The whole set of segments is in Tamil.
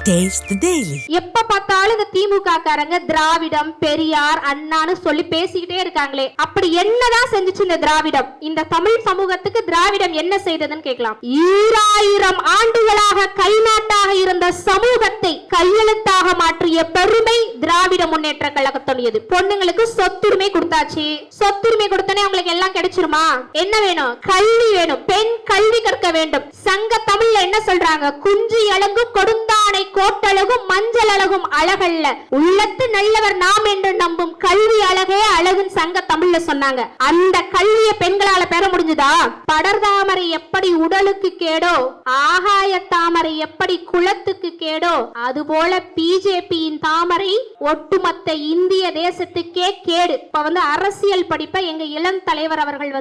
Taste the Daily. எப்ப பார்த்தாலும் இந்த திமுக காரங்க திராவிடம் பெரியார் அண்ணான்னு சொல்லி பேசிக்கிட்டே இருக்காங்களே, அப்படி என்னதான் செஞ்சுச்சு இந்த திராவிடம்? இந்த தமிழ் சமூகத்துக்கு திராவிடம் என்ன செய்ததுன்னு கேட்கலாம். 2000 ஆண்டுகளாக கைநாட்டாக இருந்த சமூகத்தை கையெழுத்தாக மாற்றிய பெருமை திராவிட முன்னேற்ற கழகத்துடையது. பொண்ணுங்களுக்கு சொத்துரிமை கொடுத்தாச்சு. சொத்துரிமை கொடுத்தனே உங்களுக்கு எல்லாம் கிடைச்சிருமா? என்ன வேணும்? கல்வி வேணும். பெண் கல்வி கற்க வேண்டும். சங்க தமிழ்ல என்ன சொல்றாங்க? குஞ்சி அழகு கொடுந்தானை கோட்டழகும் மஞ்சள் அழகும் அழகல்ல, உள்ளத்து நல்லவர் நாம் என்று நம்பும் கல்வி அழகே அழகுன்னு சங்க தமிழ்ல சொன்னாங்க. அந்த கல்வியை பெண்களால பெற முடிஞ்சதா? படர்தாமரை எப்படி உடலுக்கு கேடோ, ஆகாய தாமரை எப்படி குலத்துக்கு கேடோ, அதுபோல பிஜேபியின் தாமரை ஒட்டுமொத்த இந்திய தேசத்துக்கே கேடு. இப்ப அரசியல் படிப்பை எங்க இளம் தலைவர் அவர்கள்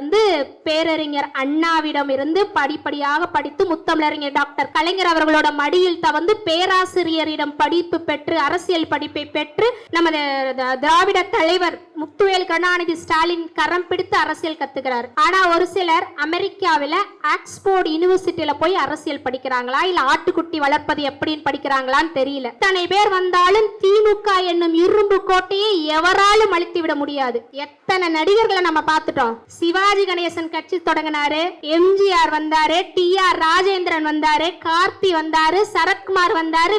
பேரறிஞர் அண்ணாவிடம் இருந்து படிப்படியாக படித்து முத்தமிழறிஞர் டாக்டர் கலைஞர் அவர்களோட மடியில் தவந்து பேராசிரியரிடம் படிப்பு பெற்று அரசியல் படிப்பை பெற்று நமது திராவிட தலைவர் முத்துவேல் கருணாநிதி ஸ்டாலின் கரம் பிடித்து அரசியல் கத்துக்கிறார். ஆனா ஒரு சிலர் அமெரிக்காவில ஆக்ஸ்போர்ட் யூனிவர்சிட்டியில போய் அரசியல் படிக்கிறாங்களா, இல்ல ஆட்டுக்குட்டி வளர்ப்பது எப்படின்னு படிக்கிறாங்களான்னு தெரியல. எத்தனை பேர் வந்தாலும் திமுக என்னும் இரும்பு கோட்டையை எவராலும் அழித்து விட முடியாது. எத்தனை நடிகர்களை நம்ம பார்த்துட்டோம். சிவாஜி கணேசன் கட்சி தொடங்கினாரு, எம்ஜிஆர் வந்தாரு, TR ராஜேந்திரன் வந்தாரு, கார்த்தி வந்தாரு, சரத்குமார் வந்தாரு,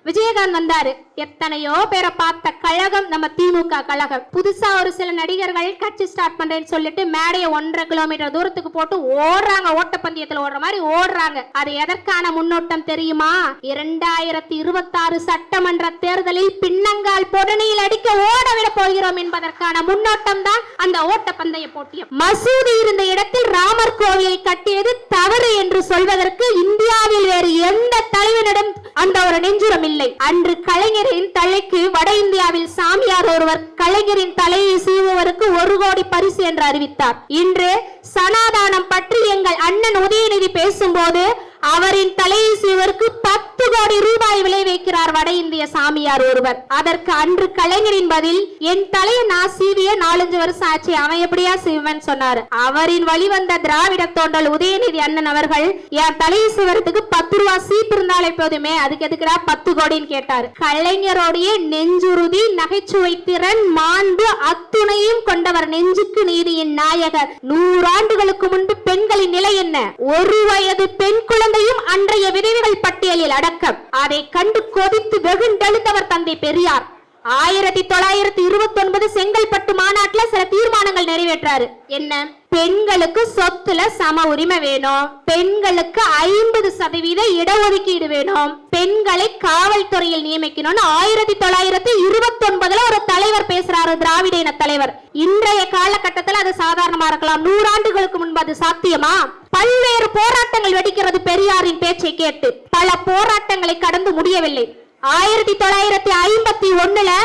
விஜயகாந்த் வந்தாரு. எத்தனையோ பேரை பார்த்த கழகம் நம்ம திமுக கழகம். புதுசா ஒரு சில நடிகர்கள் கட்சி ஸ்டார்ட் பண்றேன்னு சொல்லிட்டு மேடையை 1.5 கிலோமீட்டர் தூரத்துக்கு போட்டு ஓடுறாங்க. ஓட்டப்பந்தயத்துல ஓடுற மாதிரி ஓடுறாங்க. அது எதற்கான முன்னோட்டம் தெரியுமா? 2026 சட்டமன்ற தேர்தலில் பின்னங்கால் பொடனியில் அடிக்க ஓடவிட போகிறோம் என்பதற்கான முன்னோட்டம் தான் அந்த ஓட்டப்பந்தய போட்டியம். மசூதி இருந்த இடத்தில் ராமர் கோவிலை கட்டியது தவறு என்று சொல்வதற்கு இந்தியாவில் வேறு எந்த தலைவனிடம் அந்த ஒரு நெஞ்சுரம் இல்லை. அன்று கலைஞரின் தலைக்கு வட இந்தியாவில் சாமியார் ஒருவர் கலைஞரின் தலையை சீவுவதற்கு 1 கோடி பரிசு என்று அறிவித்தார். இன்று சனாதானம் பற்றி எங்கள் அண்ணன் உதயநிதி பேசும்போது அவரின் தலையை சீவருக்கு 10 கோடி ரூபாய் விலை வைக்கிறார் வட இந்திய சாமியார் ஒருவர். அதற்கு அன்று கலைஞரின் பதில், என் தலையை நான் சீவிய 4-5 வருஷம் ஆச்சு, அவன் எப்படியா சீவன் சொன்னாரு. அவரின் வழி வந்த திராவிட தோன்றல் உதயநிதி அண்ணன் அவர்கள், என் தலையை சீவரத்துக்கு 10 ரூபாய் சீப்பு இருந்தாலே போதுமே, அதுக்கு எதுக்குடா 10 கோடின்னு கேட்டாரு. கலைஞருடைய நெஞ்சுறுதி, நகைச்சுவை திறன், மாண்பு அத்துணையும் கொண்டவர், நெஞ்சுக்கு நீதியின் நாயகர். 100 ஆண்டுகளுக்கு முன்பு பெண்களின் நிலை என்ன? 1 வயது பெண் குழந்தை அன்றைய விதவைகள் பட்டியலில் அடக்கம். அதை கண்டு கொதித்து வெகுண்டெழுந்தவர் தந்தை பெரியார். 1929 செங்கல்பட்டு மாநாட்டில் சில தீர்மானங்கள் நிறைவேற்றாரு. என்ன? பெண்களுக்கு சொத்துல சம உரிமை வேணும், பெண்களுக்கு 50% இடஒதுக்கீடு வேணும், பெண்களை காவல்துறையில் நியமிக்கணும்னு 1929 ஒரு தலைவர் பேசுறாரு, திராவிட இன தலைவர். இன்றைய காலகட்டத்தில் அது சாதாரணமா இருக்கலாம். 100 ஆண்டுகளுக்கு முன்பு அது சாத்தியமா? பல்வேறு போராட்டங்கள் வெடிக்கிறது பெரியாரின் பேச்சை கேட்டு. பல போராட்டங்களை கடந்து முடியவில்லை. 1951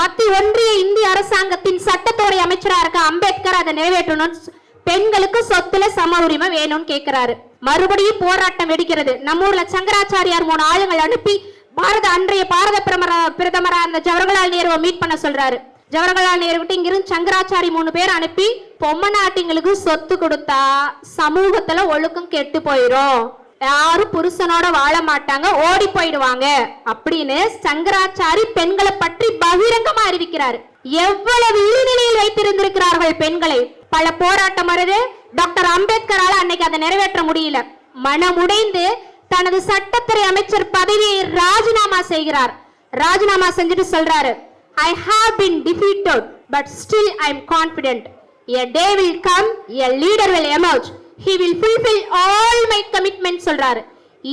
மத்திய ஒன்றிய இந்திய அரசாங்கத்தின் சட்டத்துறை அமைச்சரா இருக்க அம்பேத்கர் அதை நிறைவேற்றணும், பெண்களுக்கு சொத்துல சம உரிமை வேணும்னு கேட்கிறாரு. மறுபடியும் போராட்டம் வெடிக்கிறது. நம்ம ஊர்ல சங்கராச்சாரியார் 3 ஆளுங்கள் அனுப்பி அன்றைய பாரத பிரதமரா அந்த ஜவஹர்லால் நேருவை மீட் பண்ண சொல்றாரு. ஜவஹர்லால் நேரு கிட்ட இங்கிருந்து சங்கராச்சாரி 3 பேர் அனுப்பி, பொம்மை நாட்டிங்களுக்கு சொத்து கொடுத்தா சமூகத்துல ஒழுக்கம் கெட்டு போயிரும், யாரும் புருஷனோட வாழ மாட்டாங்க, ஓடி போயிடுவாங்க அப்படின்னு சங்கராச்சாரி பெண்களை பற்றி பகிரங்கமா அறிவிக்கிறாரு. எவ்வளவு இழிநிலையில் வைத்திருந்திருக்கிறார்கள் பெண்களை. பல போராட்டம் வருது. டாக்டர் அம்பேத்கரால அன்னைக்கு அதை நிறைவேற்ற முடியல. மனமுடைந்து தனது சட்டத்துறை அமைச்சர் பதவியை ராஜினாமா செய்கிறார். ராஜினாமா செஞ்சுட்டு சொல்றாரு, I have been defeated, but still I am confident. A day will come, a leader will emerge. He will fulfill all my commitments சொல்றாரு.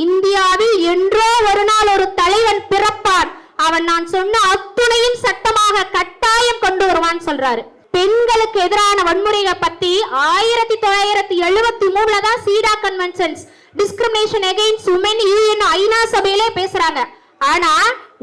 இந்தியாவில் என்றோ ஒரு நாள் ஒரு தலைவன் பிறப்பான், அவன் நான் சொன்ன அத்துணையும் சட்டமாக கட்டாயம் கொண்டு வருவான் சொல்றாரு. பெண்களுக்கு எதிரான வன்முறையை பத்தி 1973 தான் CEDAW conventions discrimination against woman UN ஐநா சபையிலே பேசுறாங்க. ஆனா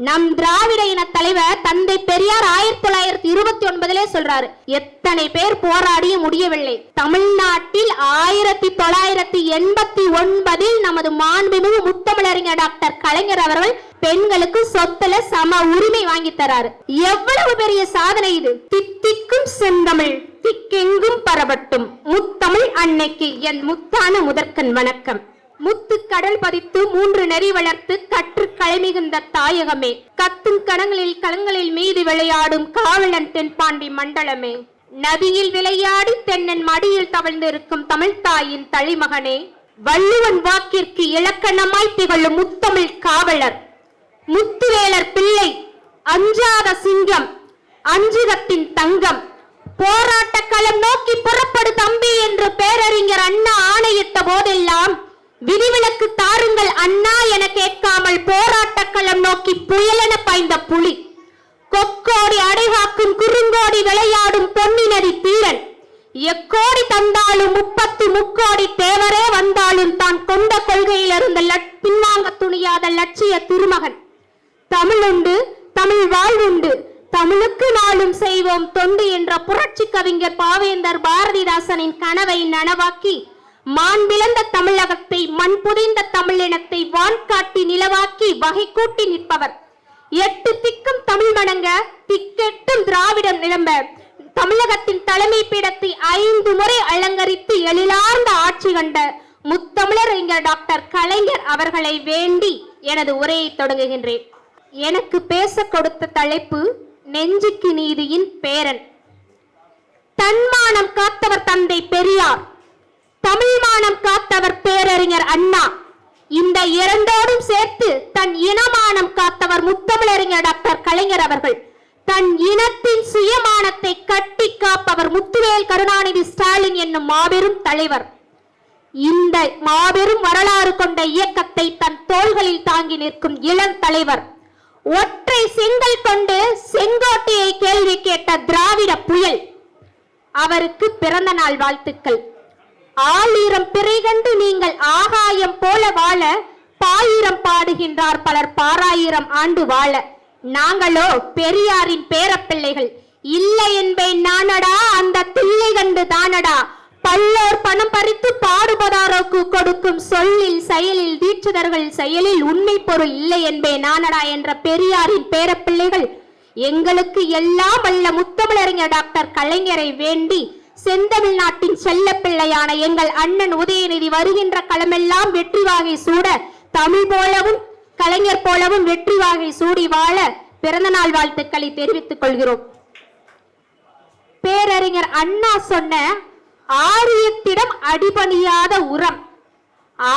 நம் திராவிட இன தலைவர் தந்தை பெரியார் 1929 சொல்றாரு. எத்தனை பேர் போராடியும் முடியவில்லை. தமிழ்நாட்டில் 1989 நமது மாண்புமிகு முத்தமிழறிஞர் டாக்டர் கலைஞர் அவர்கள் பெண்களுக்கு சொத்துல சம உரிமை வாங்கி தராரு. எவ்வளவு பெரிய சாதனை இது! தித்திக்கும் செந்தமிழ் திக்கெங்கும் பரவட்டும், முத்தமிழ் அன்னைக்கு என் முத்தான முதற்கண் வணக்கம். முத்து கடல் பதித்து 3 நெறி வளர்த்து கற்று களமிகுந்த தாயகமே, கத்தும் களங்களில் மீது விளையாடும் காவலன் தென்பாண்டி மண்டலமே, நதியில் விளையாடி தென்னன் மடியில் தவழ்ந்திருக்கும் தமிழ்த்தாயின் தலைமகனே, வள்ளுவன் வாக்கிற்கு இலக்கணமாய் திகழும் முத்தமிழ் காவலர், முத்துவேலர் பிள்ளை, அஞ்சாத சிங்கம், அஞ்சுகத்தின் தங்கம், போராட்ட களம் நோக்கி புறப்படு தம்பி என்று பேரறிஞர் அண்ணா ஆணையிட்ட போதெல்லாம் விதிவிலக்கு தாருங்கள் அண்ணா என கேட்காமல் போராட்ட களம் நோக்கி புயலென பாய்ந்த புலி, கொக்கோடி அடைகாக்கும் குறுங்கோடி விளையாடும் பொன்னினரி தீரன், எக்கோடி தந்தாலும் 30 தேவரே வந்தாலும் தான் கொண்ட கொள்கையில் இருந்த பின்னாங்க துணியாத லட்சிய திருமகன், தமிழுண்டு தமிழ் வாழ்வுண்டு தமிழுக்கு நாளும் செய்வோம் தொண்டு என்ற புரட்சி கவிஞர் பாவேந்தர் பாரதிதாசனின் கனவை நனவாக்கி மாண்பிழந்த தமிழகத்தை மண் புதைந்த தமிழினத்தை வான்காட்டி நிலவாக்கி வகை கூட்டி நிற்பவர், 8 திக்கும் தமிழ் வணங்க திக்கெட்டும் திராவிடம் நிரம்ப தமிழகத்தின் தலைமை பீடத்தை 5 முறை அலங்கரித்து எழிலார்ந்த ஆட்சி கண்ட முத்தமிழறிஞர் டாக்டர் கலைஞர் அவர்களை வேண்டி எனது உரையை தொடங்குகின்றேன். எனக்கு பேச கொடுத்த தலைப்பு நெஞ்சுக்கு நீதியின் பேரன். தன்மானம் காத்தவர் தந்தை பெரியார், தமிழ் மானம் காத்தவர் பேரறிஞர் அண்ணா, இந்த இரண்டோடும் சேர்த்து தன் இனமானம் காத்தவர் முத்தமிழறிஞர் டாக்டர் கலைஞர் அவர்கள், தன் இனத்தின் சுயமானத்தை கட்டி காப்பவர் முத்துவேல் கருணாநிதி ஸ்டாலின் என்னும் மாபெரும் தலைவர். இந்த மாபெரும் வரலாறு கொண்ட இயக்கத்தை தன் தோள்களில் தாங்கி நிற்கும் இளம் தலைவர், ஒற்றை செங்கல் கொண்டு செங்கோட்டையை கேள்வி கேட்ட திராவிட புயல், அவருக்கு பிறந்த நாள் வாழ்த்துக்கள். ஆயிரம் பிறை கண்டு நீங்கள் ஆகாயம் போல வாழ பாயிரம் பாடுகின்றார் பலர் பாராயிரம் ஆண்டு வாழ, நாங்களோ பெரியாரின் பேரப்பிள்ளைகள், இல்லை என்பேன் நானடா அந்த தில்லை கண்டு தானடா, பல்லோர் பணம் பறித்து பாடுபதாரோக்கு கொடுக்கும் சொல்லில் செயலில் தீட்சிதர்கள் செயலில் உண்மை பொருள் இல்லை என்பேன் நானடா என்ற பெரியாரின் பேரப்பிள்ளைகள், எங்களுக்கு எல்லாம் வல்ல முத்தமிழறிஞர் டாக்டர் கலைஞரை வேண்டி செந்தமிழ்நாட்டின் செல்ல பிள்ளையான எங்கள் அண்ணன் உதயநிதி வருகின்ற களமெல்லாம் வெற்றி வாகை சூட தமிழ் போலவும் கலைஞர் போலவும் வெற்றி வாகை சூடி வாழ பிறந்த நாள் வாழ்த்துக்களை தெரிவித்துக் கொள்கிறோம். பேரறிஞர் அண்ணா சொன்ன ஆரியத்திடம் அடிபணியாத உரம்,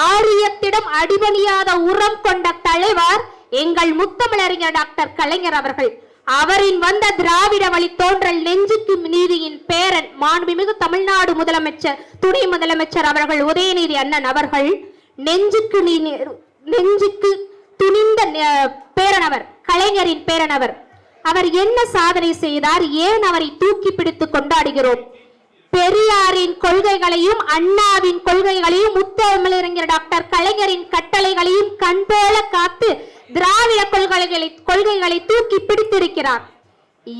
ஆரியத்திடம் அடிபணியாத உரம் கொண்ட தலைவர் எங்கள் முத்தமிழறிஞர் டாக்டர் கலைஞர் அவர்கள். அவரின் வந்த திராவிட வழி தோன்றல் நெஞ்சுக்கு நீதியின் பேரன் மாண்புமிகு தமிழ்நாடு முதலமைச்சர் துணை முதலமைச்சர் அவர்கள் உதயநிதி அண்ணன் அவர்கள் நெஞ்சுக்கு துணிந்த பேரனவர், கலைஞரின் பேரனவர். அவர் என்ன சாதனை செய்தார், ஏன் அவரை தூக்கி பிடித்து கொண்டாடுகிறோம்? பெரியாரின் கொள்கைகளையும் அண்ணாவின் கொள்கைகளையும் முத்தமிழறிஞர் டாக்டர் கலைஞரின் கட்டளைகளையும் கண்போல காத்து திராவிட கொள்கைகளை தூக்கி பிடித்திருக்கிறார்.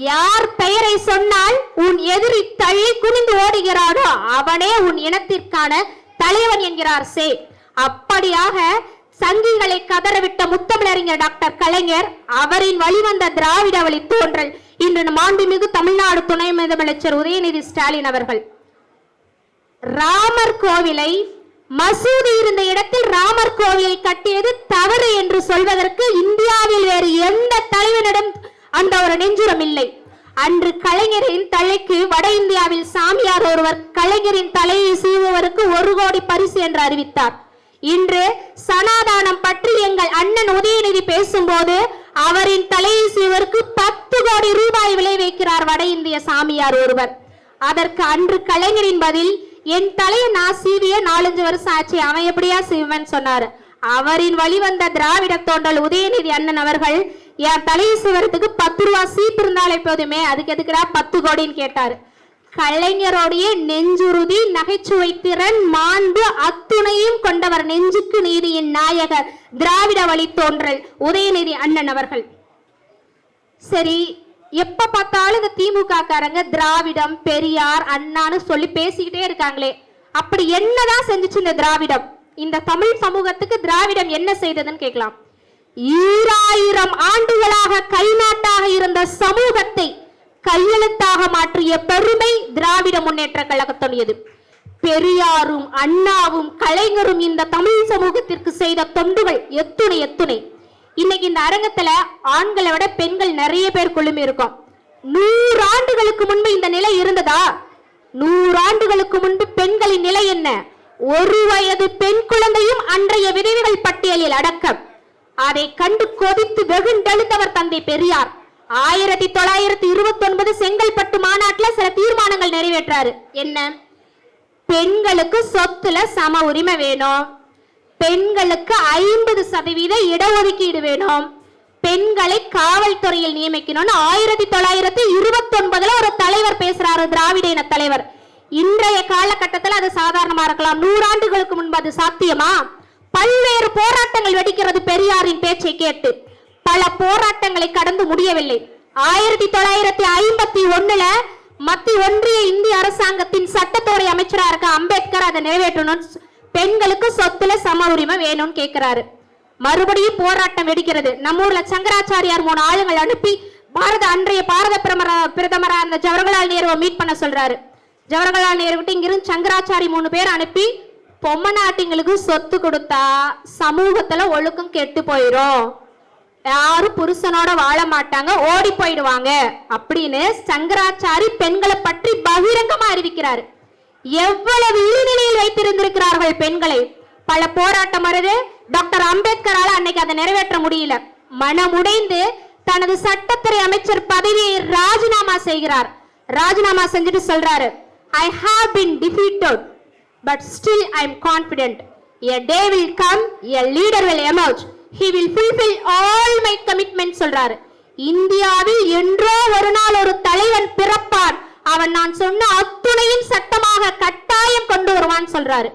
யார் பெயரை சொன்னால் உன் எதிரி தள்ளி குனிந்து ஓடுகிறானோ அவனே உன் இனத்திற்கான தலைவன் என்கிறார் சே. அப்படியாக சங்கிகளை கதறவிட்ட முத்தமிழறிஞர் டாக்டர் கலைஞர் அவரின் வழிவந்த திராவிட வழி தோன்றல் இன்று மாண்புமிகு தமிழ்நாடு துணை முதலமைச்சர் உதயநிதி ஸ்டாலின் அவர்கள். ராமர் கோவிலை மசூதி இருந்த இடத்தில் ராமர் கோவிலை கட்டியது தவறு என்று சொல்வதற்கு இந்தியாவில் வேறு எந்த தலைவனிடம் அந்த ஒரு நெஞ்சுரம் இல்லை. அன்று கலைஞரின் தலைக்கு வட இந்தியாவில் சாமியார் ஒருவர் கலைஞரின் தலையை சீவுவதற்கு 1 கோடி பரிசு என்று அறிவித்தார். இன்று சனாதானம் பற்றி எங்கள் அண்ணன் உதயநிதி பேசும்போது அவரின் தலையை சீவுவதற்கு 10 கோடி ரூபாய் விலை வைக்கிறார் வட இந்திய சாமியார் ஒருவர். அதற்கு அன்று கலைஞரின் பதில், என் தலையை நான் சீவிய 4-5 வருஷம் ஆச்சு, அவன் எப்படியா சீவன் சொன்னாரு. அவரின் வழிவந்த திராவிட தோன்றல் உதயநிதி அண்ணன் அவர்கள், என் தலையை சீவரத்துக்கு 10 ரூபாய் சீப்பு இருந்தாலே போதுமே, அதுக்கு எதுக்குடா 10 கோடின்னு கேட்டாரு. கலைஞருடைய நெஞ்சுறுதி, நகைச்சுவை திறன், மாண்பு அத்துணையும் கொண்டவர் நெஞ்சுக்கு நீதியின் நாயகர் திராவிட வழி தோன்றல் உதயநிதி அண்ணன் அவர்கள். சரி, எப்ப பார்த்தாலும் இந்த திமுக காரங்க திராவிடம் பெரியார் அண்ணான்னு சொல்லி பேசிக்கிட்டே இருக்காங்களே, அப்படி என்னதான் செஞ்சுச்சு இந்த திராவிடம்? இந்த தமிழ் சமூகத்துக்கு திராவிடம் என்ன செய்ததுன்னு கேட்கலாம். 2000 ஆண்டுகளாக கைநாட்டாக இருந்த சமூகத்தை கையெழுத்தாக மாற்றிய பெருமை திராவிட முன்னேற்ற கழகத்துடையது. பெரியாரும் அண்ணாவும் கலைஞரும் இந்த தமிழ் சமூகத்திற்கு செய்த தொண்டுகள் எத்துணை எத்துணை. இன்னைக்கு இந்த அரங்கத்துல ஆண்களை விட பெண்கள் நிறைய பேர் குழுமி இருக்கோம். 100 ஆண்டுகளுக்கு முன்பு இந்த நிலை இருந்ததா? 100 ஆண்டுகளுக்கு முன்பு பெண்களின் நிலை என்ன? 1 வயது பெண் குழந்தையும் அன்றைய விதவைகள் பட்டியலில் அடக்கம். அதை கண்டு கொதித்து வெகுண்டெழுந்தவர் தந்தை பெரியார். 1929 செங்கல்பட்டு மாநாட்டில் சில தீர்மானங்கள் நிறைவேற்றாரு. என்ன? பெண்களுக்கு சொத்துல சம உரிமை வேணும், பெண்களுக்கு 50% இடஒதுக்கீடு வேணும், பெண்களை காவல்துறையில் நியமிக்கணும்னு 1929 ஒரு தலைவர் பேசுறாரு, திராவிட இன தலைவர். இன்றைய காலகட்டத்தில் அது சாதாரணமா இருக்கலாம். 100 ஆண்டுகளுக்கு முன்பு அது சாத்தியமா? பல்வேறு போராட்டங்கள் வெடிக்கிறது பெரியாரின் பேச்சை கேட்டு. பல போராட்டங்களை கடந்து முடியவில்லை. 1951 மத்திய ஒன்றிய இந்திய அரசாங்கத்தின் சட்டத்துறை அமைச்சரா இருக்க அம்பேத்கர் அதை நிறைவேற்றணும், பெண்களுக்கு சொத்துல சம உரிமை வேணும்னு கேட்கிறாரு. மறுபடியும் போராட்டம் வெடிக்கிறது. நம்ம ஊர்ல சங்கராச்சாரியார் 3 ஆளுங்கள் அனுப்பி அன்றைய பாரத பிரதமரா இருந்த ஜவஹர்லால் நேருவை மீட் பண்ண சொல்றாரு. ஜவஹர்லால் நேரு விட்டு இங்கிருந்து சங்கராச்சாரி 3 பேர் அனுப்பி, பொம்மை நாட்டிங்களுக்கு சொத்து கொடுத்தா சமூகத்துல ஒழுக்கம் கெட்டு போயிரும், யாரும் புருஷனோட வாழ மாட்டாங்க, ஓடி போயிடுவாங்க அப்படின்னு சங்கராச்சாரி பெண்களை பற்றி பகிரங்கமா அறிவிக்கிறாரு. எவ்வளவு இழிநிலையில் வைத்திருந்திருக்கிறார்கள் பெண்களை. பல போராட்டம் வருது. டாக்டர் அம்பேத்கரால அன்னைக்கு அதை நிறைவேற்ற முடியல. மனமுடைந்து தனது சட்டத்துறை அமைச்சர் பதவியை ராஜினாமா செய்கிறார். ராஜினாமா செஞ்சுட்டு சொல்றாரு, I have been defeated but still I am confident. A day will come, a leader will emerge. He will fulfill all my commitments சொல்றாரு. இந்தியாவில் என்றோ ஒரு நாள் ஒரு தலைவன் பிறப்பான், அவன் நான் சொன்ன அத்துணையும் சட்டமாக கட்டாயம் கொண்டு வருவான் சொல்றாரு.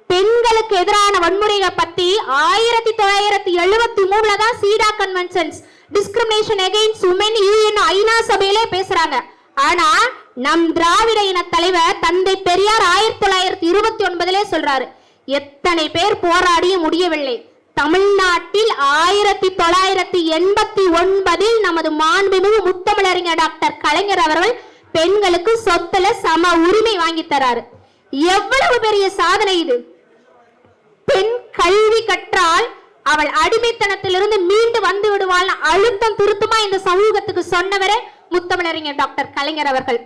பெண்களுக்கு எதிரான வன்முறைகளை பத்தி 1973 தான் CEDAW conventions discrimination against woman UN ஐநா சபையிலே பேசுறாங்க. ஆனா நம் திராவிட இன தலைவர் தந்தை பெரியார் 1929 சொல்றாரு, எத்தனை பேர் போராடியும் முடியவில்லை. தமிழ்நாட்டில் 1989 நமது மாண்புமிகு முத்தமிழறிஞர் டாக்டர் கலைஞர் அவர்கள் பெண்களுக்கு சொத்துல சம உரிமை வாங்கி தராரு. எவ்வளவு பெரிய சாதனை இது! பெண் கல்வி கற்றால் அவள் அடிமைத்தனத்திலிருந்து மீண்டு வந்து விடுவாள் அழுத்தம் திருத்தமா இந்த சமூகத்துக்கு சொன்னவரே முத்தமிழறிஞர் டாக்டர் கலைஞர் அவர்கள்.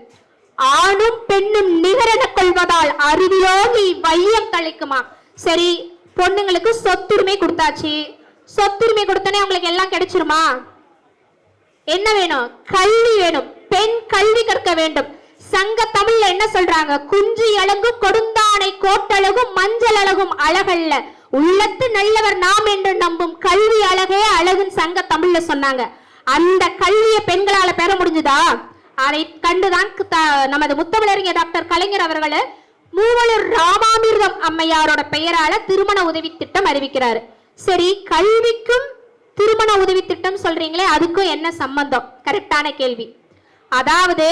ஆணும் பெண்ணும் நிகரென கொள்வதால் அறிவிலோங்கி வையம் தளிக்குமா? சரி, பொண்ணுங்களுக்கு சொத்துரிமை கொடுத்தாச்சு. சொத்துரிமை கொடுத்தனே உங்களுக்கு எல்லாம் கிடைச்சிருமா? என்ன வேணும்? கல்வி வேணும். பெண் கல்வி கற்க வேண்டும். சங்க தமிழ்ல என்ன சொல்றாங்க? குஞ்சி அழகு கொடுந்தானை கோட்டழகும் மஞ்சள் அழகும் அழகல்ல, உள்ளத்து நல்லவர் நாம் என்று நம்பும் கல்வி அழகே அழகுன்னு சங்க தமிழ்ல சொன்னாங்க. அந்த கல்வியை பெண்களால பெற முடிஞ்சுதா? அதை கண்டுதான் நமது முத்தமிழறிஞர் டாக்டர் கலைஞர் அவர்கள் மூவலூர் ராமாமிர்தம் அம்மையாரோட பெயரால திருமண உதவி திட்டம் அறிவிக்கிறாரு. சரி, கல்விக்கும் திருமண உதவி திட்டம் சொல்றீங்களே, அதுக்கும் என்ன சம்பந்தம்? கரெக்டான கேள்வி. அதாவது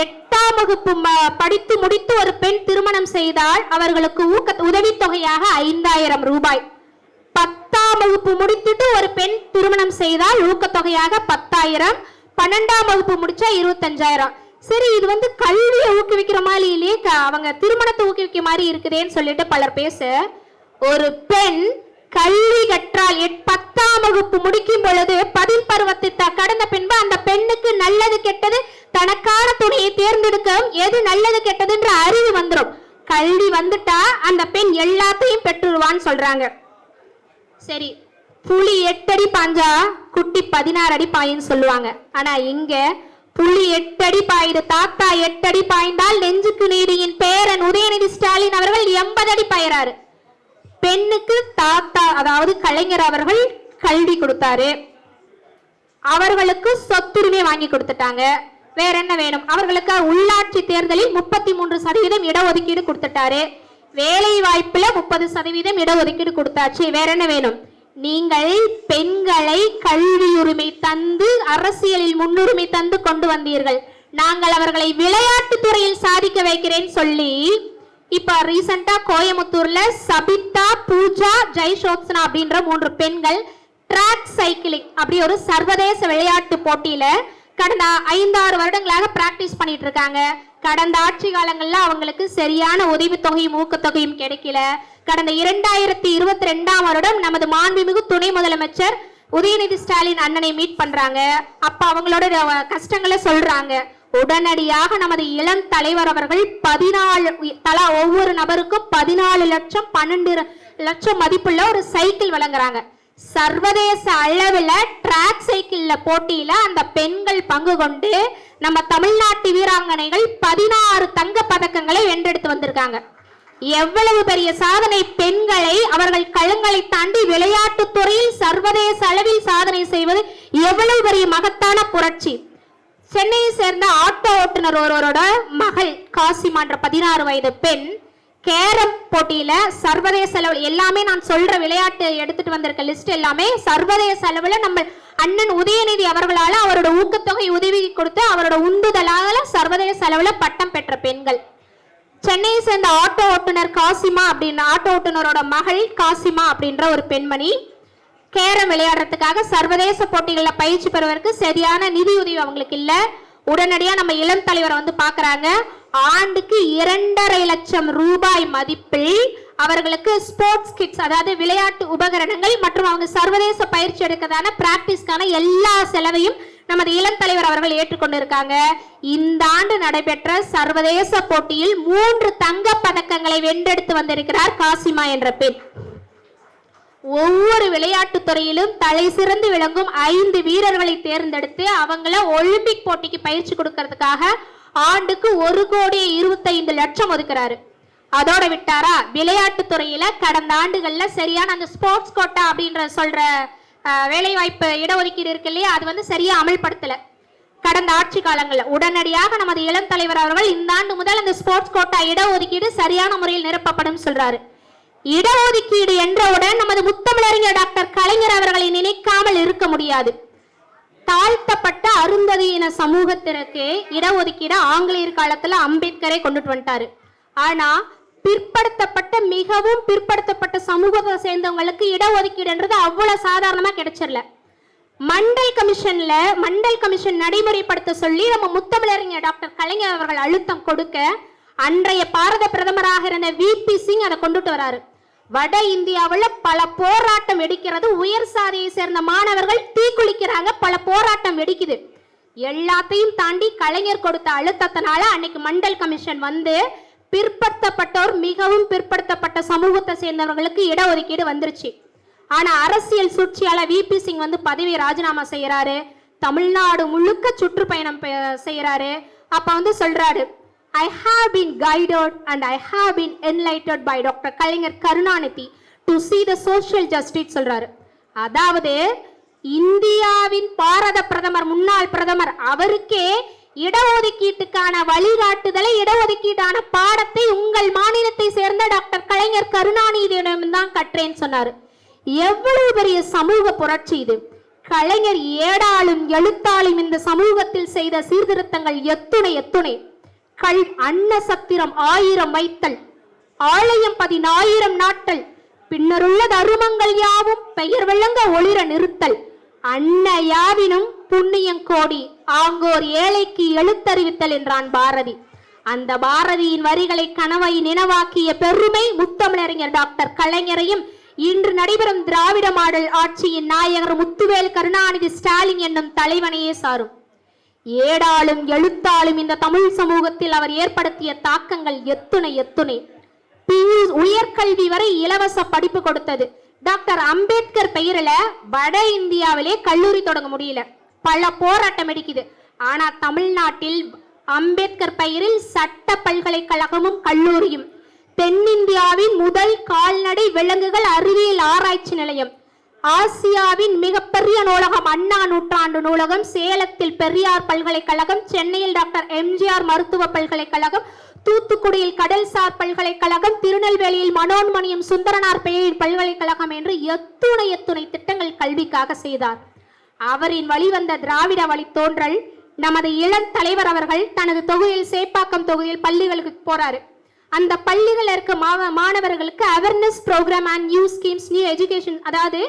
8ஆம் வகுப்பு படித்து முடித்து ஒரு பெண் திருமணம் செய்தால் அவர்களுக்கு உதவித்தொகையாக 5000 ரூபாய். 10ஆம் வகுப்பு முடித்துட்டு ஒரு பெண் திருமணம் செய்தால் ஊக்கத்தொகையாக 10,000. 12ஆம் வகுப்பு முடிச்சா 25,000. சரி, இது கல்வியை ஊக்குவிக்கிற மாதிரி இல்லையே, அவங்க திருமணத்தை ஊக்குவிக்கிற மாதிரி இருக்குதேன்னு சொல்லிட்டு பலர் பேச, ஒரு பெண் கல்வி கற்றால் 10ஆம் வகுப்பு முடிக்கும் பொழுது 10 பருவத்தை கடந்த பின்பு அந்த பெண்ணுக்கு நல்லது கெட்டது தனக்கான துணையை தேர்ந்தெடுக்க எது நல்லது கெட்டதுன்ற அறிவு வந்துடும். கல்வி வந்துட்டா அந்த பெண் எல்லாத்தையும் பெற்றுருவான்னு சொல்றாங்க. சரி, புலி 8 அடி பாஞ்சா குட்டி 16 அடி பாயின்னு சொல்லுவாங்க. ஆனா இங்க புலி 8 அடி பாயுது, தாத்தா 8 அடி பாய்ந்தால் நெஞ்சுக்கு நீதியின் பேரன் உதயநிதி ஸ்டாலின் அவர்கள் 80 அடி பாயறாரு. பெண்ணுக்கு தாத்தா அதாவது கலைஞர் அவர்கள் கல்வி கொடுத்தாரு, அவர்களுக்கு சொத்துரிமை வாங்கி கொடுத்துட்டாங்க. வேற என்ன வேணும்? அவர்களுக்கு உள்ளாட்சி தேர்தலில் 33% இடஒதுக்கீடு கொடுத்துட்டாரு. வேலை வாய்ப்புல 30% இடஒதுக்கீடு கொடுத்தாச்சு. வேற என்ன வேணும்? நீங்கள் பெண்களை கல்வி உரிமை தந்து அரசியலில் முன்னுரிமை தந்து கொண்டு வந்தீர்கள். நாங்கள் அவர்களை விளையாட்டு துறையில் சாதிக்க வைக்கிறேன்னு சொல்லி இப்ப ரீசெண்டா கோயமுத்தூர்ல சபிதா, பூஜா, ஜெய்ஷோத்சனா அப்படின்ற 3 பெண்கள் டிராக் சைக்கிளிங் அப்படி ஒரு சர்வதேச விளையாட்டு போட்டியில கடந்த 5-6 வருடங்களாக பிராக்டிஸ் பண்ணிட்டு இருக்காங்க. கடந்த ஆட்சி காலங்கள்ல அவங்களுக்கு சரியான உதவித்தொகையும் ஊக்கத்தொகையும் கிடைக்கல. கடந்த 2022ஆம் வருடம் நமது மாண்புமிகு துணை முதலமைச்சர் உதயநிதி ஸ்டாலின் அண்ணனை மீட் பண்றாங்க. அப்ப அவங்களோட கஷ்டங்களை சொல்றாங்க. உடனடியாக நமது இளம் தலைவர் அவர்கள் 14 தலா ஒவ்வொரு நபருக்கும் 14 லட்சம் 12 லட்சம் மதிப்புள்ள ஒரு சைக்கிள் வழங்குறாங்க. சர்வதேச அளவில் டிராக் சைக்கிள்ல போட்டியில அந்த பெண்கள் பங்கு கொண்டு நம்ம தமிழ்நாட்டு வீராங்கனைகள் 16 தங்க பதக்கங்களை வென்றெடுத்து வந்திருக்காங்க. எவ்வளவு பெரிய சாதனை! பெண்களை அவர்கள் களங்களை தாண்டி விளையாட்டு துறையில் சர்வதேச அளவில் சாதனை செய்வது எவ்வளவு பெரிய மகத்தான புரட்சி! சென்னையை சேர்ந்த ஆட்டோ ஓட்டுநர் ஒருவரோட மகள் காசிமா என்ற 16 வயது பெண் கேரம் போட்டியில சர்வதேச அளவில், எல்லாமே நான் சொல்ற விளையாட்டு எடுத்துட்டு வந்திருக்க லிஸ்ட் எல்லாமே சர்வதேச அளவில் நம்ம அண்ணன் உதயநிதி அவர்களால அவரோட ஊக்கத்தொகை உதவி கொடுத்து அவரோட உந்துதலால சர்வதேச அளவில் பட்டம் பெற்ற பெண்கள். சென்னையை சேர்ந்த ஆட்டோ ஓட்டுநர் காசிமா அப்படின்ற ஆட்டோ ஓட்டுநரோட மகள் காசிமா அப்படின்ற ஒரு பெண்மணி கேரம் விளையாடுறதுக்காக சர்வதேச போட்டிகளில் பயிற்சி பெறுவதற்கு சரியான நிதி உதவி அவங்களுக்கு இல்ல. உடனடியா நம்ம இளம் தலைவரை வந்து பாக்குறாங்க. ஆண்டுக்கு 2.5 லட்சம் ரூபாய் மதிப்பில் அவர்களுக்கு ஸ்போர்ட்ஸ் கிட்ஸ், அதாவது விளையாட்டு உபகரணங்கள் மற்றும் அவங்க சர்வதேச பயிற்சி எடுக்கிறதான பிராக்டிஸ்க்கான எல்லா செலவையும் நமது இளம் தலைவர் அவர்கள் ஏற்றுக்கொண்டிருக்காங்க. இந்த ஆண்டு நடைபெற்ற சர்வதேச போட்டியில் 3 தங்க பதக்கங்களை வென்றெடுத்து வந்திருக்கிறார் காசிமா என்ற பெண். ஒவ்வொரு விளையாட்டு துறையிலும் தலை சிறந்து விளங்கும் 5 வீரர்களை தேர்ந்தெடுத்து அவங்கள ஒலிம்பிக் போட்டிக்கு பயிற்சி கொடுக்கறதுக்காக ஆண்டுக்கு 1,25 லட்சம் ஒதுக்குறாரு. அதோட விட்டாரா, விளையாட்டு துறையில கடந்த ஆண்டுகள்ல சரியான அந்த ஸ்போர்ட்ஸ் கோட்டா அப்படின்ற சொல்ற வேலை வாய்ப்பு இடஒதுக்கீடு இருக்கு இல்லையா, அது வந்து சரியா அமல்படுத்தல கடந்த ஆட்சி காலங்களில். உடனடியாக நமது இளம் தலைவர் அவர்கள் இந்த ஆண்டு முதல் அந்த ஸ்போர்ட்ஸ் கோட்டா இடஒதுக்கீடு சரியான முறையில் நிரப்பப்படும் சொல்றாரு. இடஒதுக்கீடு என்றவுடன் நமது முத்தமிழறிஞர் டாக்டர் கலைஞர் அவர்களை நினைக்காமல் இருக்க முடியாது. தாழ்த்தப்பட்ட அருந்ததியின சமூகத்திற்கு இடஒதுக்கீடு ஆங்கிலேயர் காலத்துல அம்பேத்கரை கொண்டுட்டு வந்துட்டாரு. ஆனா பிற்படுத்தப்பட்ட மிகவும் பிற்படுத்தப்பட்ட சமூகத்தை சேர்ந்தவங்களுக்கு இடஒதுக்கீடுன்றது அவ்வளவு சாதாரணமா கிடைச்சிடல. மண்டல் கமிஷன் நடைமுறைப்படுத்த சொல்லி நம்ம முத்தமிழறிஞர் டாக்டர் கலைஞர் அவர்கள் அழுத்தம் கொடுக்க அன்றைய பாரத பிரதமராக இருந்த VP சிங் அதை கொண்டுட்டு வராரு. வட இந்தியாவில் பல போராட்டம் வெடிக்கிறது. உயர் சாதியை சேர்ந்த மாணவர்கள் தீக்குளிக்கிறாங்க, பல போராட்டம் வெடிக்குது. எல்லாத்தையும் தாண்டி கலைஞர் கொடுத்த அழுத்தத்தினால அன்னைக்கு மண்டல் கமிஷன் வந்து பிற்படுத்தப்பட்டோர் மிகவும் பிற்படுத்தப்பட்ட சமூகத்தை சேர்ந்தவர்களுக்கு இடஒதுக்கீடு வந்துருச்சு. ஆனா அரசியல் சூழ்ச்சியால VP சிங் வந்து பதவியை ராஜினாமா செய்யறாரு. தமிழ்நாடு முழுக்க சுற்றுப்பயணம் செய்யறாரு. அப்ப வந்து சொல்றாரு, I have been guided and I have been enlightened by Dr. Kalaignar Karunanidhi to see the social justice சொல்றாரு. அதாவது இந்தியாவின் பாரத பிரதமர், முன்னாள் பிரதமர் அவருக்கே இடஒதுக்கீட்டுக்கான வழிகாட்டுதலை, இடஒதுக்கீட்டான பாடத்தை உங்கள் மாநிலத்தை சேர்ந்த டாக்டர் கலைஞர் கருணாநிதியிடம் தான் கற்றேன்னு சொன்னாரு. எவ்வளவு பெரிய சமூக புரட்சி இது! கலைஞர் ஏடாலும் எழுத்தாலும் இந்த சமூகத்தில் செய்த சீர்திருத்தங்கள் எத்துணை! அன்ன சத்திரம் 1000 வைத்தல், ஆலயம் 10,000 நாட்டல், பின்னருள்ள தருமங்கள் யாவும் பெயர் விளங்க ஒளிர நிறுத்தல், அன்ன யாவினும் புண்ணியம் கோடி ஆங்கோர் ஏழைக்கு எழுத்தறிவித்தல் என்றான் பாரதி. அந்த பாரதியின் வரிகளை கனவை நினைவாக்கிய பெருமை முத்தமிழறிஞர் டாக்டர் கலைஞரையும் இன்று நடைபெறும் திராவிட மாடல் ஆட்சியின் நாயகர் முத்துவேல் கருணாநிதி ஸ்டாலின் என்னும் தலைவனையே சாரும். ஏடாலும் எழுத்தாலும் இந்த தமிழ் சமூகத்தில் அவர் ஏற்படுத்திய தாக்கங்கள் எத்துணை! உயர்கல்வி வரை இலவச படிப்பு கொடுத்தது. டாக்டர் அம்பேத்கர் பெயரில் வட இந்தியாவிலே கல்லூரி தொடங்க முடியல, பல போராட்டம் எடுக்குது. ஆனா தமிழ்நாட்டில் அம்பேத்கர் பெயரில் சட்ட பல்கலைக்கழகமும் கல்லூரியும், தென்னிந்தியாவின் முதல் கால்நடை விலங்குகள் அறிவியல் ஆராய்ச்சி நிலையம், ஆசியாவின் மிகப்பெரிய நூலகம் அண்ணா நூற்றாண்டு நூலகம், சேலத்தில் பெரியார் பல்கலைக்கழகம், சென்னையில் டாக்டர் MGR மருத்துவ பல்கலைக்கழகம், தூத்துக்குடியில் கடல்சார் பல்கலைக்கழகம், திருநெல்வேலியில் மனோன்மணியம் சுந்தரனார் பெயரில் பல்கலைக்கழகம் என்று எத்துணை திட்டங்கள் கல்விக்காக செய்தார். அவரின் வழிவந்த திராவிட வழி தோன்றல் நமது இளம் தலைவர் அவர்கள் தனது தொகுதியில் சேப்பாக்கம் தொகுதியில் பள்ளிகளுக்கு போறாரு. அந்த பள்ளிகள் இருக்க மாணவர்களுக்கு awareness program and new schemes, new education, அதாவது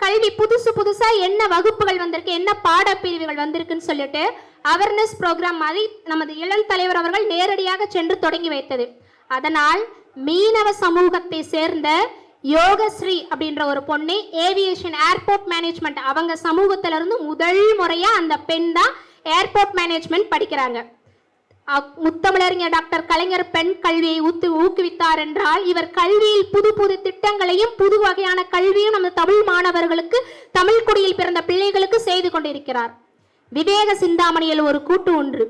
கல்வி புதுசா என்ன வகுப்புகள் வந்திருக்கு, என்ன பாடப்பிரிவுகள் வந்திருக்குன்னு சொல்லிட்டு அவேர்னஸ் ப்ரோக்ராம் மாதிரி நமது இளம் தலைவர் அவர்கள் நேரடியாக சென்று தொடங்கி வைத்தது. அதனால் மீனவ சமூகத்தை சேர்ந்த யோகஸ்ரீ அப்படின்ற ஒரு பொண்ணை ஏவியேஷன் ஏர்போர்ட் மேனேஜ்மெண்ட் அவங்க சமூகத்தில இருந்து முதல் முறையா அந்த பெண் தான் ஏர்போர்ட் மேனேஜ்மெண்ட் படிக்கிறாங்க. முத்தமிழறிஞர் டாக்டர் கலைஞர் பெண் கல்வியை ஊக்குவித்தார் என்றால் இவர் கல்வியில் புது திட்டங்களையும் புது வகையான கல்வியும் நம்ம தமிழ் மாணவர்களுக்கு, தமிழ் குடியில் பிறந்த பிள்ளைகளுக்கு செய்து கொண்டிருக்கிறார். விவேக சிந்தாமணியில் ஒரு கூட்டு ஒன்று,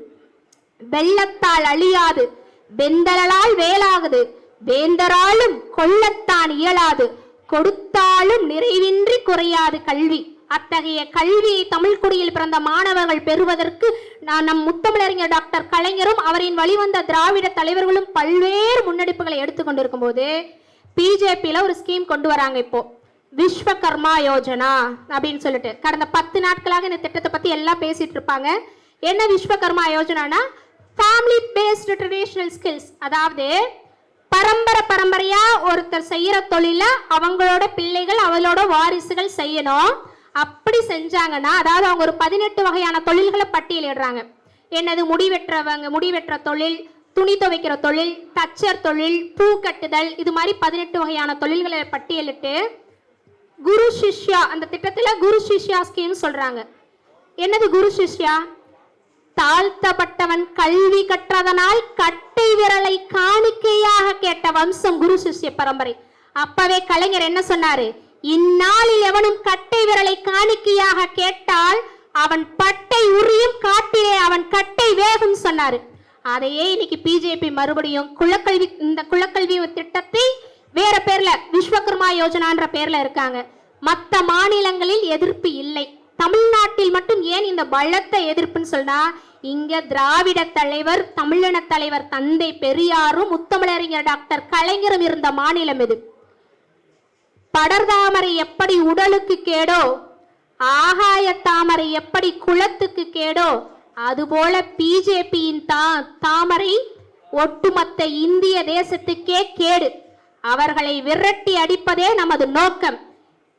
வெள்ளத்தால் அழியாது வெந்தலால் வேலாகுது, வேந்தராலும் கொள்ளத்தான் இயலாது, கொடுத்தாலும் நிறைவின்றி குறையாது கல்வி. அத்தகைய கல்வியை தமிழ் குடியில் பிறந்த மாணவர்கள் பெறுவதற்கு நம் முத்தமிழறிஞர் டாக்டர் கலைஞரும் அவரின் வழிவந்த திராவிட தலைவர்களும் பல்வேறு முன்னெடுப்புகளை எடுத்துக்கொண்டிருக்கும் போது பிஜேபியில ஒரு ஸ்கீம் கொண்டு வராங்க. இப்போ விஸ்வகர்மா யோஜனா அப்படின்னு சொல்லிட்டு கடந்த 10 நாட்களாக இந்த திட்டத்தை பத்தி எல்லாம் பேசிட்டு இருப்பாங்க. என்ன விஸ்வகர்மா யோஜனானா ஃபேமிலி பேஸ்டு ட்ரெடிஷனல் ஸ்கில்ஸ், அதாவது பரம்பரையா ஒருத்தர் செய்யற தொழில அவங்களோட பிள்ளைகள் அவளோட வாரிசுகள் செய்யணும். அப்படி செஞ்சாங்கன்னா, அதாவது அவங்க ஒரு 18 வகையான தொழில்களை பட்டியலிடுறாங்க. என்னது, முடிவெற்ற தொழில், துணி துவைக்கிற தொழில், தச்சர் தொழில், பூ கட்டுதல், இது மாதிரி 18 வகையான தொழில்களை பட்டியலிட்டு குரு சிஷ்யா அந்த திட்டத்துல குரு சிஷ்யா ஸ்கீம் சொல்றாங்க. என்னது குரு சிஷ்யா? தாழ்த்தப்பட்டவன் கல்வி கற்றதனால் கட்டை விரலை காணிக்கையாக கேட்ட வம்சம் குரு சிஷ்ய பரம்பரை. அப்பவே கலைஞர் என்ன சொன்னாரு, இந்நாளில் எவனும் கட்டை விரலை காணிக்கையாக கேட்டால் அவன் பட்டை உரியும், காட்டிலே அவன் கட்டை வேகும் சொன்னாரு. அதையே இன்னைக்கு பிஜேபி மறுபடியும் குலக்கல்வி திட்டத்தை வேற பேர்ல விஸ்வகர்மா யோஜனான்ற பேர்ல இருக்காங்க. மற்ற மாநிலங்களில் எதிர்ப்பு இல்லை, தமிழ்நாட்டில் மட்டும் ஏன் இந்த பலத்த எதிர்ப்புன்னு சொன்னா, இங்க திராவிட தலைவர், தமிழின தலைவர் தந்தை பெரியாரும் முத்தமிழறிஞர் டாக்டர் கலைஞரும் இருந்த மாநிலம் இது. படர்தாமரை எப்படி உடலுக்கு கேடோ, ஆகாய தாமரை எப்படி குலத்துக்கு கேடோ, அதுபோல பிஜேபியின் தாமரை ஒட்டுமொத்த இந்திய தேசத்துக்கே கேடு. அவர்களை விரட்டி அடிப்பதே நமது நோக்கம்.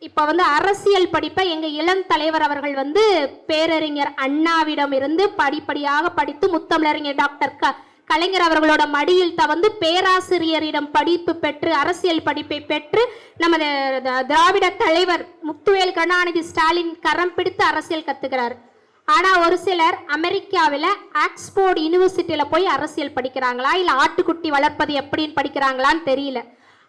இப்ப அரசியல் படிப்பை எங்க இளம் தலைவர் அவர்கள் பேரறிஞர் அண்ணாவிடம் இருந்து படிப்படியாக படித்து முத்தமிழறிஞர் டாக்டர் கலைஞர் அவர்களோட மடியில் தவந்து பேராசிரியரிடம் படிப்பு பெற்று அரசியல் படிப்பை பெற்று நமது திராவிட தலைவர் முத்துவேல் கருணாநிதி ஸ்டாலின் கரம் பிடித்து அரசியல் கத்துக்கிறார். ஆனா ஒரு சிலர் அமெரிக்காவில் ஆக்ஸ்போர்ட் யூனிவர்சிட்டியில போய் அரசியல் படிக்கிறாங்களா, இல்ல ஆட்டுக்குட்டி வளர்ப்பது எப்படின்னு படிக்கிறாங்களான்னு தெரியல.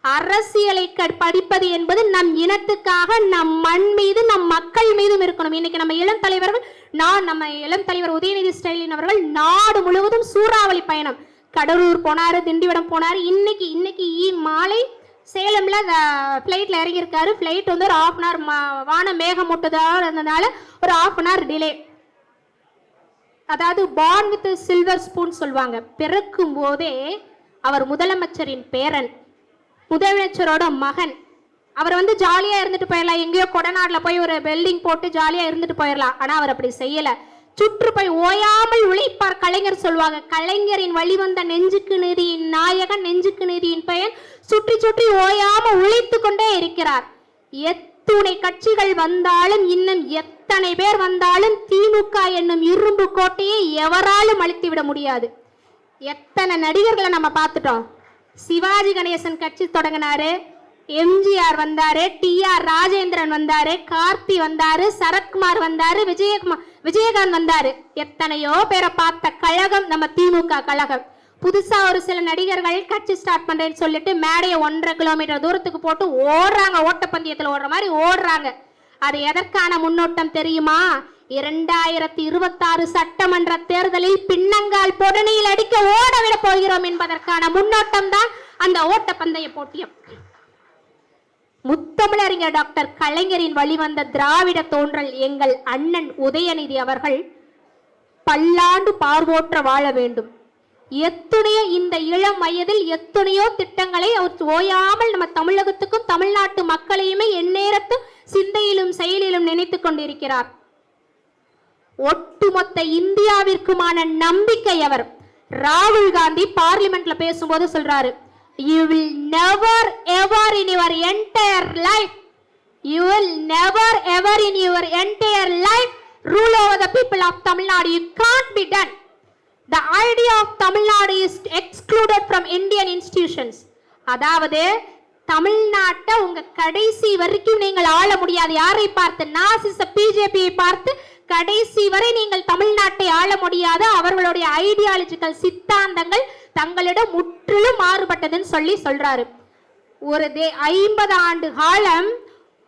அரசியலை படிப்பது என்பது நம் இனத்துக்காக, நம் மண் மீது, நம் மக்கள் மீதும் இருக்கணும். இன்னைக்கு நம்ம இளம் தலைவர்கள், நம்ம இளம் தலைவர் உதயநிதி ஸ்டாலின் அவர்கள் நாடு முழுவதும் சூறாவளி பயணம், கடலூர் போனாரு, திண்டிவனம் போனாரு. இன்னைக்கு மாலை சேலம்ல பிளைட்ல இறங்கியிருக்காரு. பிளைட் ஒரு 1/2 hour வான மேகமூட்டதா இருந்ததுனால ஒரு 1/2 hour டிலே. அதாவது பார்ன் வித் சில்வர் ஸ்பூன் சொல்லுவாங்க. பிறக்கும் போதே அவர் முதலமைச்சரின் பேரன், முதலமைச்சரோட மகன். அவர் ஜாலியா இருந்துட்டு போயிடலாம், எங்கேயோ கொடநாடுல போய் ஒரு பில்டிங் போட்டு ஜாலியா இருந்துட்டு போயிடலாம். ஆனா அவர் அப்படி செய்யல, சுற்று போய் ஓயாமல் உழைப்பார். கலைஞர் சொல்லுவாங்க, கலைஞரின் வழிவந்த நெஞ்சுக்கு நீதியின் நாயகன், நெஞ்சுக்கு நீதியின் பெயர், சுற்றி சுற்றி ஓயாம உழைத்து கொண்டே இருக்கிறார். எத்துணை கட்சிகள் வந்தாலும், இன்னும் எத்தனை பேர் வந்தாலும் திமுக என்னும் இரும்பு கோட்டையை எவராலும் அழித்து விட முடியாது. எத்தனை நடிகர்களை நம்ம பார்த்துட்டோம். சிவாஜி கணேசன் கட்சி தொடங்கினாரு, எம்ஜிஆர் வந்தாரு, TR ராஜேந்திரன் வந்தாரு, கார்த்தி வந்தாரு, சரத்குமார் வந்தாரு, விஜயகாந்த் வந்தாரு. எத்தனையோ பேரை பார்த்த கழகம் நம்ம திமுக கழகம். புதுசா ஒரு சில நடிகர்கள் கட்சி ஸ்டார்ட் பண்றேன்னு சொல்லிட்டு மேடையை 1.5 கிலோமீட்டர் தூரத்துக்கு போட்டு ஓடுறாங்க, ஓட்டப்பந்தயத்துல ஓடுற மாதிரி ஓடுறாங்க. அது எதற்கான முன்னோட்டம் தெரியுமா? 2026 சட்டமன்ற தேர்தலில் பின்னங்கால் பொடனியில் அடிக்க ஓடவிட போகிறோம் என்பதற்கான முன்னோட்டம் தான் அந்த ஓட்டப்பந்தய போட்டியம். முத்தமிழறிஞர் டாக்டர் கலைஞரின் வழிவந்த திராவிட தோன்றல் எங்கள் அண்ணன் உதயநிதி அவர்கள் பல்லாண்டு பார்வோற்ற வாழ வேண்டும். எத்தனையோ இந்த இளம் வயதில் எத்தனையோ திட்டங்களை அவர் ஓயாமல் நம்ம தமிழகத்துக்கும் தமிழ்நாட்டு மக்களையுமே எந்நேரத்தும் சிந்தையிலும் செயலிலும் நினைத்துக் கொண்டிருக்கிறார். ஒட்டுமொத்த இந்தியாவிற்குமான நம்பிக்கை அவர். ராகுல் காந்தி பார்லிமெண்ட்ல பேசும்போது சொல்றாரு, you will never ever in your entire life, you will never ever in your entire life rule over the people of Tamil Nadu. You can't be done. The idea of Tamil Nadu is excluded from Indian institutions. அதாவது தமிழ்நாட்டை உங்க கடைசி வரைக்கும் நீங்கள் ஆள முடியாது. யாரை பார்த்து? நாசிச பிஜேபியை பார்த்து கடைசி வரை நீங்கள் தமிழ்நாட்டை ஆள முடியாது. அவர்களுடைய ஐடியாலஜிக்கல் சித்தாந்தங்கள் தங்களிடம் முற்றிலும் மாறுபட்டதுன்னு சொல்றாரு. ஒரு 50 ஆண்டு காலம்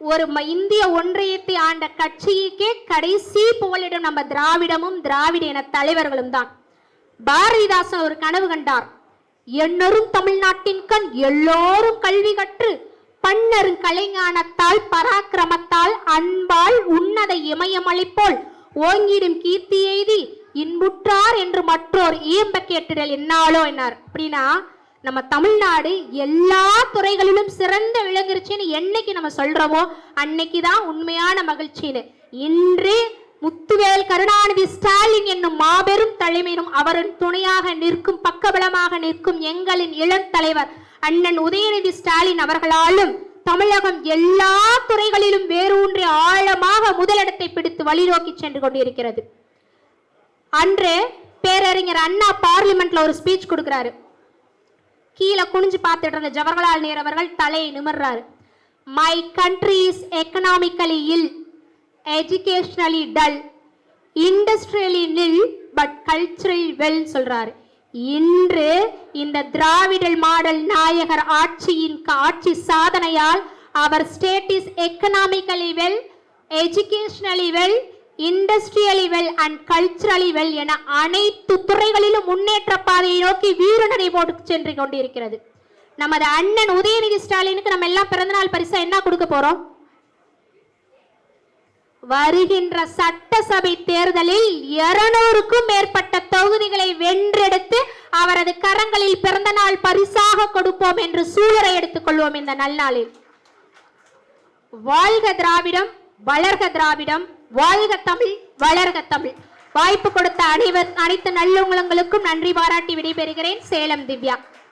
ஒரு இந்திய ஒன்றியத்தை ஆண்ட கட்சிக்கே கடைசி புகலிடம் நம்ம திராவிடமும் திராவிட இன தலைவர்களும் தான். பாரதிதாசன் ஒரு கனவு கண்டார். எண்ணரும் தமிழ்நாட்டின் கண் எல்லோரும் கல்வி கற்று பன்னரும் கலைஞானத்தால் பராக்கிரமத்தால் அன்பால் உன்னத இமயமளிப்போல் ஓங்கிடும் கீர்த்தி எய்தி இன்புற்றார் என்று மற்றோர் இயம்ப கேட்டுடல் என்னாலோ என்னார். அப்படின்னா நம்ம தமிழ்நாடு எல்லா துறைகளிலும் சிறந்த விளங்குச்சுன்னு என்னைக்கு நம்ம சொல்றோமோ அன்னைக்குதான் உண்மையான மகிழ்ச்சின்னு. இன்று முத்துவேல் கருணாநிதி ஸ்டாலின் என்னும் மாபெரும் தலைமையும் அவரின் துணையாக நிற்கும் பக்கபலமாக நிற்கும் எங்களின் இளம் தலைவர் அண்ணன் உதயநிதி ஸ்டாலின் அவர்களாலும் தமிழகம் எல்லா துறைகளிலும் வேரூன்றி ஆழமாக முதலிடத்தை பிடித்து வழிநோக்கி சென்று கொண்டிருக்கிறது. அன்று பேரறிஞர் அண்ணா பார்லிமெண்ட்ல ஒரு ஸ்பீச் கொடுக்கிறாரு. கீழே குனிஞ்சு பார்த்துட்டு இருந்த ஜவஹர்லால் நேரு அவர்கள் தலையை நிமிர்றாரு. My country is economically ill, educationally dull, industrially nil, but cultural well சொல்றாரு. இன்று இந்த திராவிடல் மாடல் நாயகர் ஆட்சி சாதனையால் அவர் state is economically well, educationally well, industrially well and culturally well என அனைத்து துறைகளிலும் முன்னேற்ற பாதையை நோக்கி வீரநடை போட்டு சென்று கொண்டிருக்கிறது. நமது அண்ணன் உதயநிதி ஸ்டாலினுக்கு நம்ம எல்லாம் பிறந்தநாள் பரிசா என்ன கொடுக்க போறோம்? வருகின்ற சட்டசபை தேர்தலில் 200க்கும் மேற்பட்ட தொகுதிகளை வென்றெடுத்து அவரது கரங்களில் பிறந்தநாள் பரிசாக கொடுப்போம் என்று சூழலை எடுத்துக் கொள்வோம். இந்த நல்நாளில் வாழ்க திராவிடம், வளர்க திராவிடம், வாழ்க தமிழ், வளர்க தமிழ். வாய்ப்பு கொடுத்த அனைத்து நல்லுள்ளங்களுக்கும் நன்றி பாராட்டி விடைபெறுகிறேன். சேலம் திவ்யா.